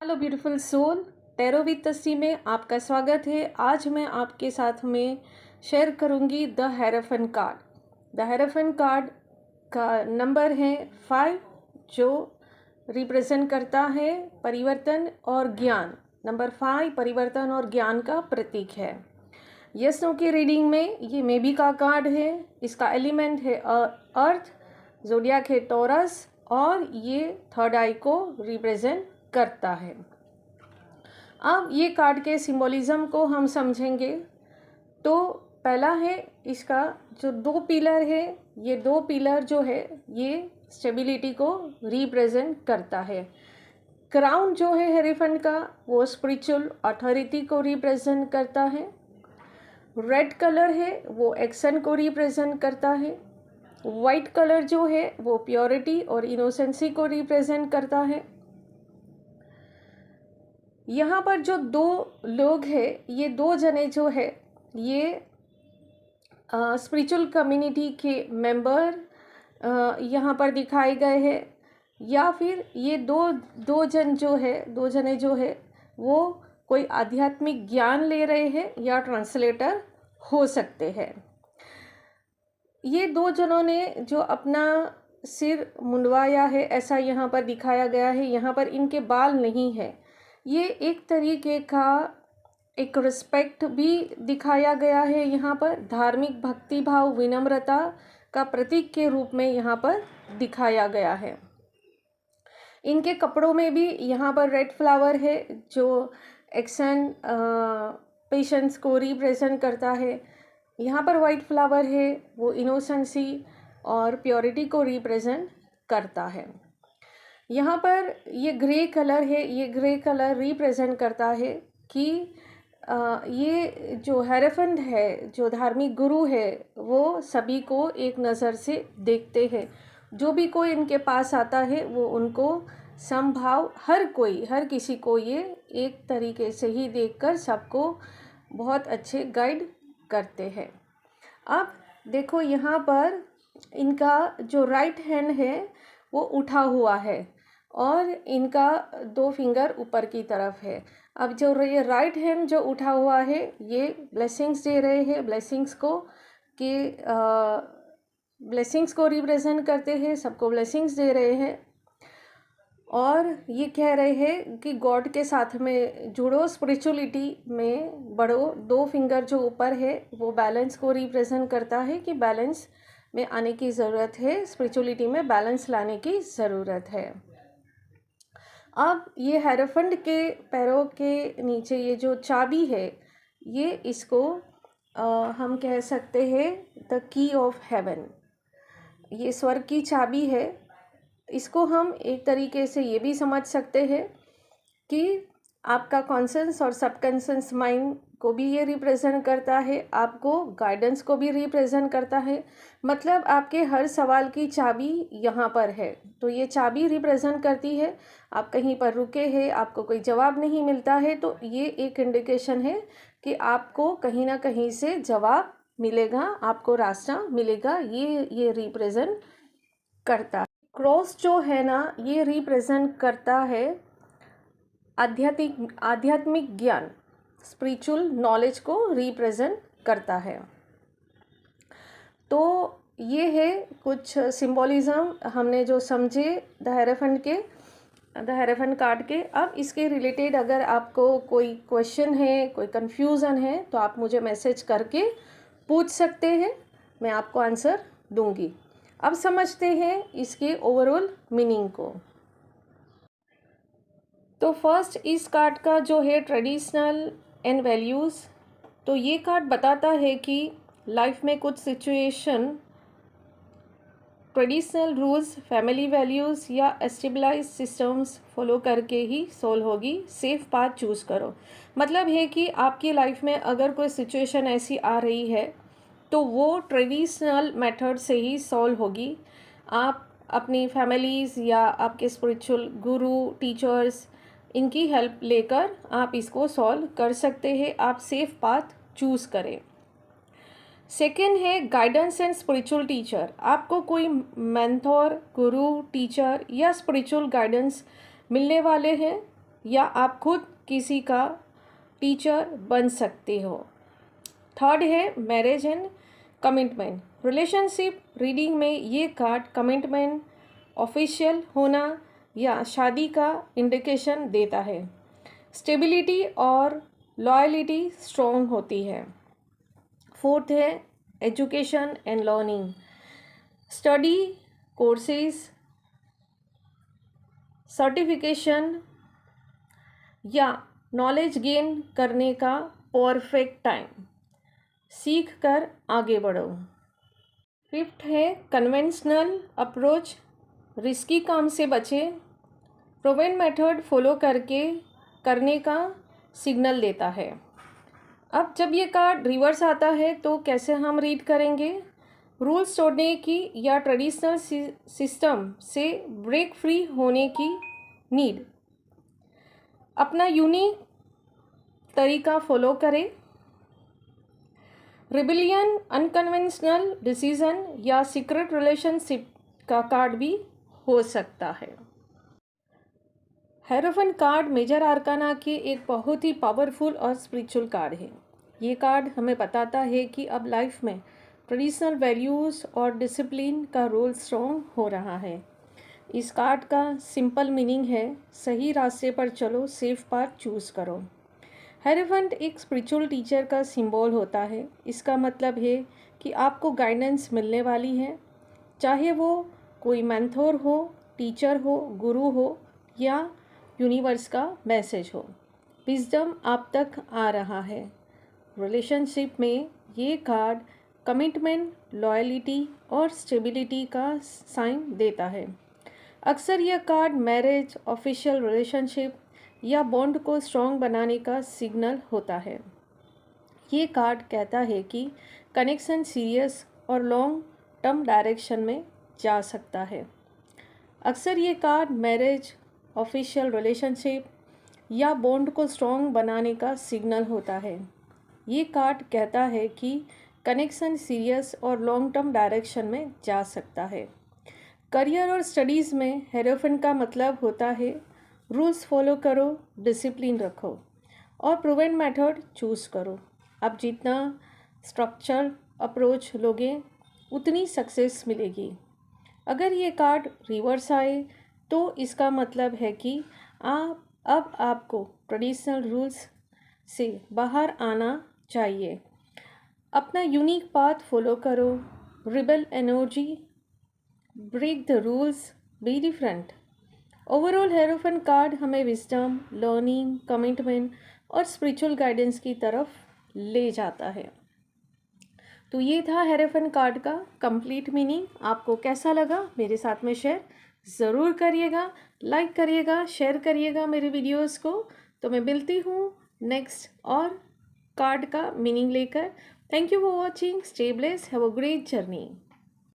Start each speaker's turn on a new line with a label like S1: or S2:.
S1: Hello beautiful soul, tarot with Tassi में आपका स्वागत है। आज मैं आपके साथ में शेयर करूंगी the hierophant card. The hierophant card का नंबर है 5, जो रिप्रेजेंट करता है परिवर्तन और ज्ञान। नंबर 5 परिवर्तन और ज्ञान का प्रतीक है। यस नो की रीडिंग में ये मेबी का कार्ड है। इसका एलिमेंट है अर्थ, ज़ोडियाक है टॉरस और ये थर्ड आई को रिप्रेजेंट करता है। अब ये कार्ड के सिंबोलिज्म को हम समझेंगे। तो पहला है इसका जो 2 पिलर है, ये 2 पिलर जो है ये स्टेबिलिटी को रिप्रेजेंट करता है। क्राउन जो है हेरोफेंट का वो स्पिरिचुअल अथॉरिटी को रिप्रेजेंट करता है। रेड कलर है वो एक्शन को रिप्रेजेंट करता है। वाइट कलर जो है वो प्योरिटी और इनोसेंसी को रिप्रेजेंट करता है। यहाँ पर जो 2 लोग हैं, ये 2 जने जो है ये स्पिरिचुअल कम्युनिटी के मेंबर यहाँ पर दिखाए गए हैं, या फिर ये दो जने जो है वो कोई आध्यात्मिक ज्ञान ले रहे हैं या ट्रांसलेटर हो सकते हैं। ये 2 जनों ने जो अपना सिर मुंडवाया है ऐसा यहाँ पर दिखाया गया है। यहाँ पर इनके बाल नहीं है। ये एक तरीके का एक रिस्पेक्ट भी दिखाया गया है। यहाँ पर धार्मिक भक्ति भाव विनम्रता का प्रतीक के रूप में यहाँ पर दिखाया गया है। इनके कपड़ों में भी यहाँ पर रेड फ्लावर है जो एक्शन पेशेंस को रिप्रेजेंट करता है। यहाँ पर वाइट फ्लावर है वो इनोसेंसी और प्योरिटी को रिप्रेजेंट करता है। यहाँ पर ये ग्रे कलर है, ये ग्रे कलर रिप्रेजेंट करता है कि ये जो हेरोफेंट है, जो धार्मिक गुरु है, वो सभी को एक नज़र से देखते हैं। जो भी कोई इनके पास आता है वो उनको समभाव हर किसी को ये एक तरीके से ही देखकर सबको बहुत अच्छे गाइड करते हैं। अब देखो यहाँ पर इनका जो राइट हैंड है वो उठा हुआ है और इनका 2 फिंगर ऊपर की तरफ है। अब जो ये राइट हैंड जो उठा हुआ है ये ब्लेसिंग्स दे रहे हैं, ब्लेसिंग्स को रिप्रेजेंट करते हैं, सबको ब्लेसिंग्स दे रहे हैं और ये कह रहे हैं कि गॉड के साथ में जुड़ो, स्पिरिचुअलिटी में बढ़ो। 2 फिंगर जो ऊपर है वो बैलेंस को रिप्रेजेंट करता है कि बैलेंस में आने की ज़रूरत है, स्पिरिचुअलिटी में बैलेंस लाने की ज़रूरत है। अब ये हेरोफेंट के पैरों के नीचे ये जो चाबी है, ये इसको हम कह सकते हैं द की ऑफ हेवन। ये स्वर्ग की चाबी है। इसको हम एक तरीके से ये भी समझ सकते हैं कि आपका कॉन्शियस और सबकॉन्शियस माइंड को भी ये रिप्रेजेंट करता है, आपको गाइडेंस को भी रिप्रेजेंट करता है। मतलब आपके हर सवाल की चाबी यहाँ पर है। तो ये चाबी रिप्रेजेंट करती है, आप कहीं पर रुके हैं, आपको कोई जवाब नहीं मिलता है, तो ये एक इंडिकेशन है कि आपको कहीं ना कहीं से जवाब मिलेगा, आपको रास्ता मिलेगा। ये रिप्रेजेंट करता है। क्रॉस जो है ना, ये रिप्रेजेंट करता है आध्यात्मिक ज्ञान, स्पिरिचुअल नॉलेज को रिप्रेजेंट करता है। तो ये है कुछ सिंबोलिज्म हमने जो समझे द हेरोफेंट कार्ड के। अब इसके रिलेटेड अगर आपको कोई क्वेश्चन है, कोई कन्फ्यूज़न है, तो आप मुझे मैसेज करके पूछ सकते हैं, मैं आपको आंसर दूंगी। अब समझते हैं इसके ओवरऑल मीनिंग को। तो फर्स्ट इस कार्ड का जो है ट्रेडिशनल एंड वैल्यूज़। तो ये कार्ड बताता है कि लाइफ में कुछ situation traditional rules, family values या एस्टेबलाइज सिस्टम्स फॉलो करके ही सॉल्व होगी। सेफ पाथ चूज़ करो। मतलब है कि आपकी लाइफ में अगर कोई सिचुएशन ऐसी आ रही है तो वो ट्रेडिशनल मेथड से ही सॉल्व होगी। आप अपनी फैमिलीज़ या आपके स्पिरिचुअल गुरु, टीचर्स, इनकी हेल्प लेकर आप इसको सॉल्व कर सकते हैं। आप सेफ पाथ चूज़ करें। सेकेंड है गाइडेंस एंड स्पिरिचुअल टीचर। आपको कोई मेंटोर, गुरु, टीचर या स्पिरिचुअल गाइडेंस मिलने वाले हैं या आप खुद किसी का टीचर बन सकते हो। थर्ड है marriage and commitment. Relationship reading में ये कार्ड कमिटमेंट, ऑफिशियल होना या शादी का इंडिकेशन देता है। स्टेबिलिटी और लॉयलिटी स्ट्रॉन्ग होती है। फोर्थ है education and learning. Study, courses, certification या नॉलेज गेन करने का परफेक्ट टाइम। सीख कर आगे बढ़ो। फिफ्थ है कन्वेंशनल अप्रोच। रिस्की काम से बचें। प्रूवन मेथड फॉलो करने का सिग्नल देता है। अब जब ये कार्ड रिवर्स आता है तो कैसे हम रीड करेंगे? रूल्स तोड़ने की या ट्रेडिशनल सिस्टम से ब्रेक फ्री होने की नीड। अपना यूनिक तरीका फॉलो करें। रिबिलियन, अनकन्वेंशनल डिसीजन या सीक्रेट रिलेशनशिप का कार्ड भी हो सकता है। हेरोफेंट कार्ड मेजर आर्काना के एक बहुत ही पावरफुल और स्पिरिचुअल कार्ड है। ये कार्ड हमें बताता है कि अब लाइफ में ट्रेडिशनल वैल्यूज़ और डिसिप्लिन का रोल स्ट्रॉन्ग हो रहा है। इस कार्ड का सिंपल मीनिंग है सही रास्ते पर चलो, सेफ पाथ चूज़ करो। हेरोफेंट एक स्पिरिचुअल टीचर का सिंबल होता है। इसका मतलब है कि आपको गाइडेंस मिलने वाली है, चाहे वो कोई मेंटोर हो, टीचर हो, गुरु हो या यूनिवर्स का मैसेज हो। विजडम आप तक आ रहा है। रिलेशनशिप में ये कार्ड कमिटमेंट, लॉयलिटी और स्टेबिलिटी का साइन देता है। अक्सर यह कार्ड मैरिज, ऑफिशियल रिलेशनशिप या बॉन्ड को स्ट्रॉन्ग बनाने का सिग्नल होता है। ये कार्ड कहता है कि कनेक्शन सीरियस और लॉन्ग टर्म डायरेक्शन में जा सकता है। अक्सर ये कार्ड मैरिज, ऑफिशियल रिलेशनशिप या बॉन्ड को स्ट्रॉन्ग बनाने का सिग्नल होता है। ये कार्ड कहता है कि कनेक्शन सीरियस और लॉन्ग टर्म डायरेक्शन में जा सकता है। करियर और स्टडीज़ में हेरोफेंट का मतलब होता है रूल्स फॉलो करो, डिसिप्लिन रखो और प्रूवन मेथड चूज़ करो। अब जितना स्ट्रक्चर अप्रोच लोगे उतनी सक्सेस मिलेगी। अगर ये कार्ड रिवर्स आए तो इसका मतलब है कि अब आपको ट्रेडिशनल रूल्स से बाहर आना चाहिए। अपना यूनिक पाथ फॉलो करो। Rebel energy, break the rules, be different. Overall hierophant card हमें विजडम, लर्निंग, कमिटमेंट और स्पिरिचुअल गाइडेंस की तरफ ले जाता है। तो ये था हेरोफेंट कार्ड का कंप्लीट मीनिंग। आपको कैसा लगा मेरे साथ में शेयर ज़रूर करिएगा, लाइक करिएगा, शेयर करिएगा मेरे वीडियोस को। तो मैं मिलती हूँ नेक्स्ट और कार्ड का मीनिंग लेकर। Thank you for watching, stay blessed, have a great journey.